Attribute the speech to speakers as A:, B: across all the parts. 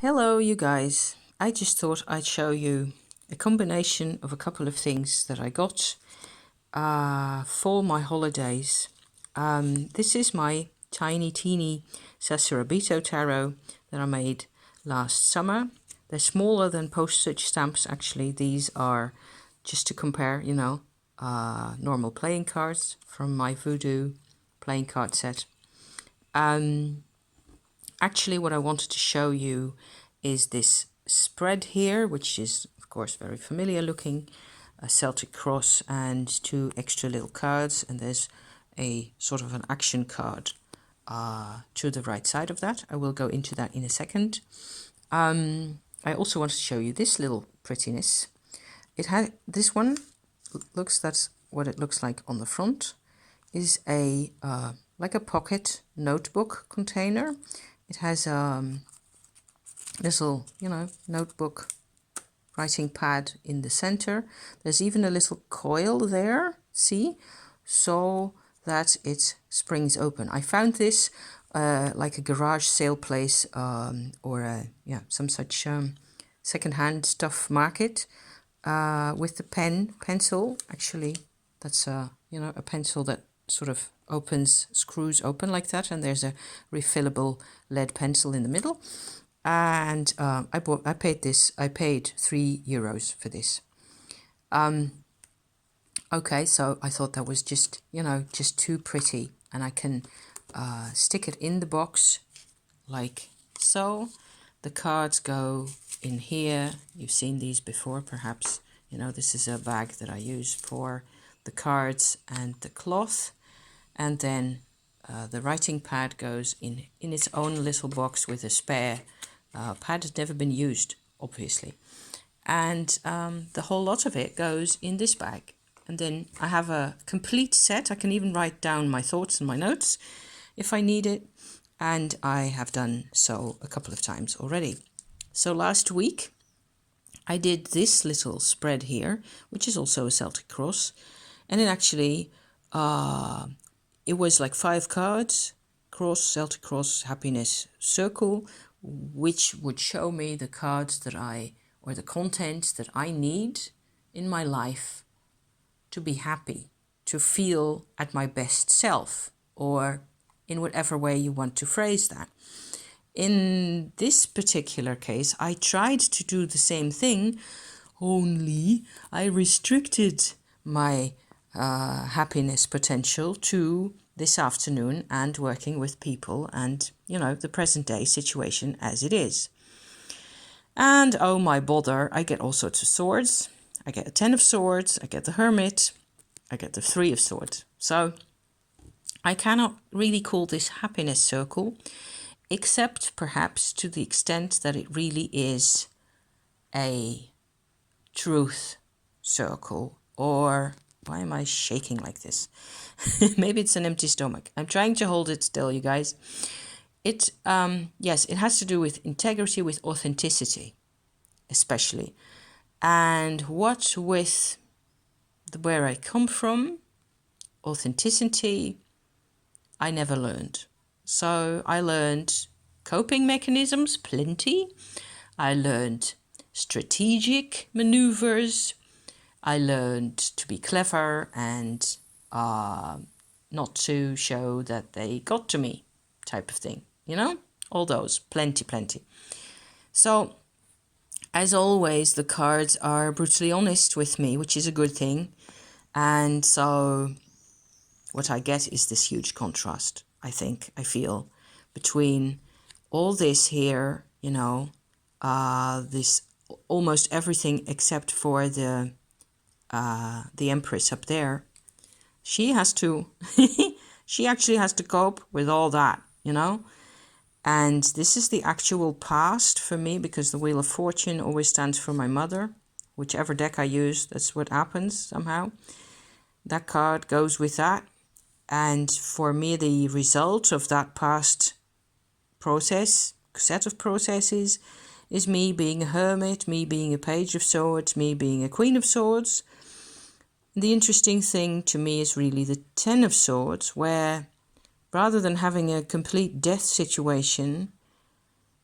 A: Hello, you guys. I just thought I'd show you a combination of a couple of things that I got for my holidays. This is my tiny, teeny Sacerabito tarot that I made last summer. They're smaller than postage stamps, actually. These are just to compare, normal playing cards from my Voodoo playing card set. Actually, what I wanted to show you is this spread here, which is, of course, very familiar looking. A Celtic cross and two extra little cards. And there's a sort of an action card to the right side of that. I will go into that in a second. I also want to show you this little prettiness. It had this one that's what it looks like on the front. Is a like a pocket notebook container. It has little, notebook writing pad in the center. There's even a little coil there, see, so that it springs open. I found this like a garage sale place or some such secondhand stuff market with the pencil. Actually, that's a pencil that sort of screws open like that, and there's a refillable lead pencil in the middle. And I paid €3 for this. Okay, so I thought that was just too pretty, and I can stick it in the box like so. The cards go in here. You've seen these before, perhaps. This is a bag that I use for the cards and the cloth. And then the writing pad goes in its own little box with a spare pad. Has never been used, obviously. And the whole lot of it goes in this bag. And then I have a complete set. I can even write down my thoughts and my notes if I need it. And I have done so a couple of times already. So last week I did this little spread here, which is also a Celtic cross. And it actually... it was like 5 cards, cross, Celtic cross, happiness, circle, which would show me the cards or the contents that I need in my life to be happy, to feel at my best self, or in whatever way you want to phrase that. In this particular case, I tried to do the same thing, only I restricted my happiness potential to this afternoon and working with people and, the present day situation as it is. And oh my bother, I get all sorts of swords. I get a 10 of swords, I get the hermit, I get the 3 of swords. So I cannot really call this happiness circle, except perhaps to the extent that it really is a truth circle. Or why am I shaking like this? Maybe it's an empty stomach. I'm trying to hold it still, you guys. It has to do with integrity, with authenticity, especially. And what with where I come from, authenticity, I never learned. So I learned coping mechanisms, plenty. I learned strategic maneuvers. I learned to be clever and not to show that they got to me, type of thing. All those, plenty. So, as always, the cards are brutally honest with me, which is a good thing. And so what I get is this huge contrast, I feel, between all this here, this almost everything except for the Empress up there. She actually has to cope with all that, And this is the actual past for me, because the Wheel of Fortune always stands for my mother. Whichever deck I use, that's what happens somehow. That card goes with that. And for me, the result of that past set of processes, is me being a hermit, me being a Page of Swords, me being a Queen of Swords. The interesting thing to me is really the 10 of Swords, where rather than having a complete death situation,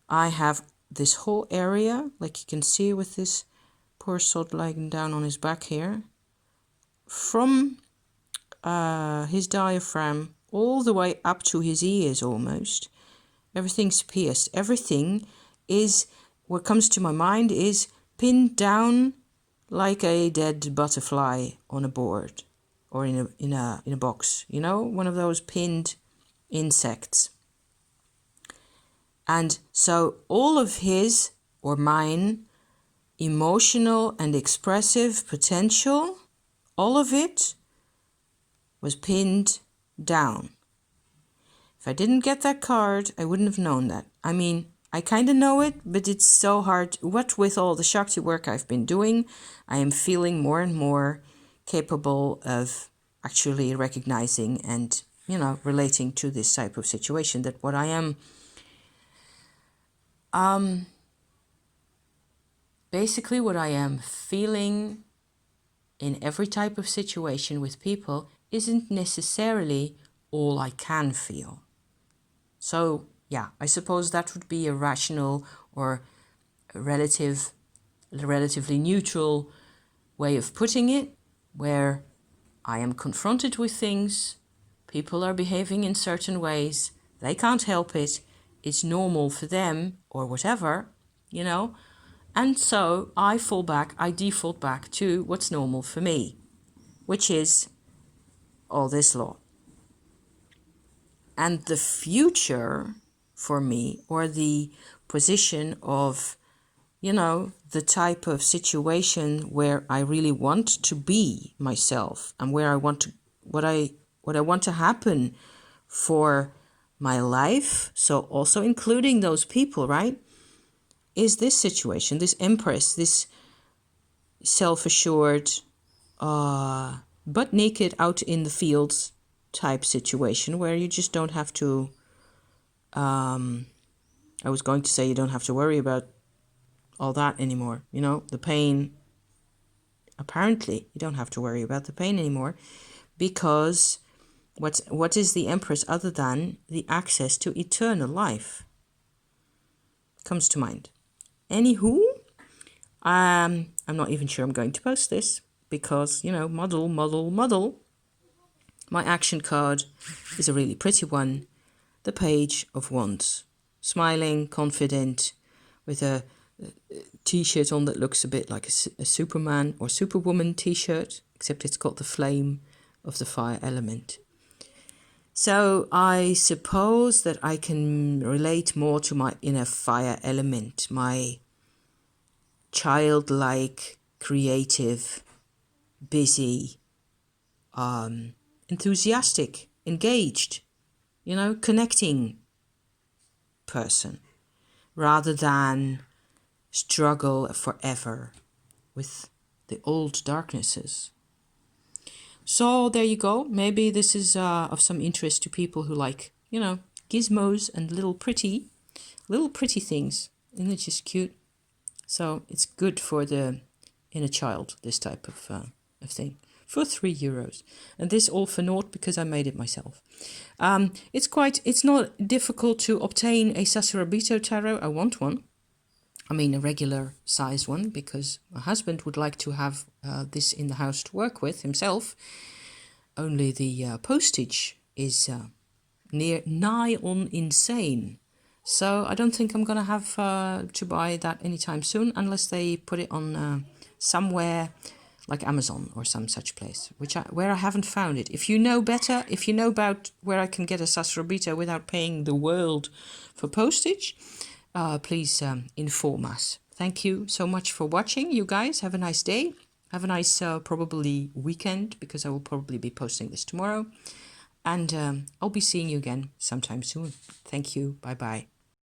A: I have this whole area, like you can see with this poor sod lying down on his back here, from his diaphragm all the way up to his ears almost. Everything's pierced. Everything is, what comes to my mind is pinned down like a dead butterfly on a board or in a box, you know, one of those pinned insects. And so all of his or mine emotional and expressive potential, all of it was pinned down. If I didn't get that card, I wouldn't have known that. I mean, I kind of know it, but it's so hard. What with all the Shakti work I've been doing, I am feeling more and more capable of actually recognizing and, you know, relating to this type of situation. That what I am, basically what I am feeling in every type of situation with people isn't necessarily all I can feel. So, yeah, I suppose that would be a rational or a relatively neutral way of putting it, where I am confronted with things, people are behaving in certain ways, they can't help it, it's normal for them or whatever, you know, and so I default back to what's normal for me, which is all this law. And the future for me, or the position of, you know, the type of situation where I really want to be myself and where I want to, what I want to happen for my life, so also including those people, right, is this situation, this Empress, this self-assured, butt naked out in the fields type situation where you just don't have to, I was going to say you don't have to worry about all that anymore, you know, the pain. Apparently, you don't have to worry about the pain anymore, because what is the Empress other than the access to eternal life? Comes to mind. Anywho, I'm not even sure I'm going to post this because, you know, muddle. My action card is a really pretty one. The Page of Wands. Smiling, confident, with a t-shirt on that looks a bit like a Superman or Superwoman t-shirt, except it's got the flame of the fire element. So I suppose that I can relate more to my inner fire element, my childlike, creative, busy, enthusiastic, engaged, you know, connecting person, rather than struggle forever with the old darknesses. So there you go. Maybe this is of some interest to people who like, you know, gizmos and little pretty things. Isn't it just cute? So it's good for the inner child, this type of thing, for €3. And this all for naught because I made it myself. It's not difficult to obtain a Sassurabito tarot. I want one. I mean, a regular sized one, because my husband would like to have this in the house to work with himself. Only the postage is nigh on insane. So I don't think I'm going to have to buy that anytime soon, unless they put it on somewhere like Amazon or some such place, where I haven't found it. If you know better, if you know about where I can get a Sassurabito without paying the world for postage, please inform us. Thank you so much for watching, you guys. Have a nice day. Have a nice probably weekend, because I will probably be posting this tomorrow. And I'll be seeing you again sometime soon. Thank you. Bye-bye.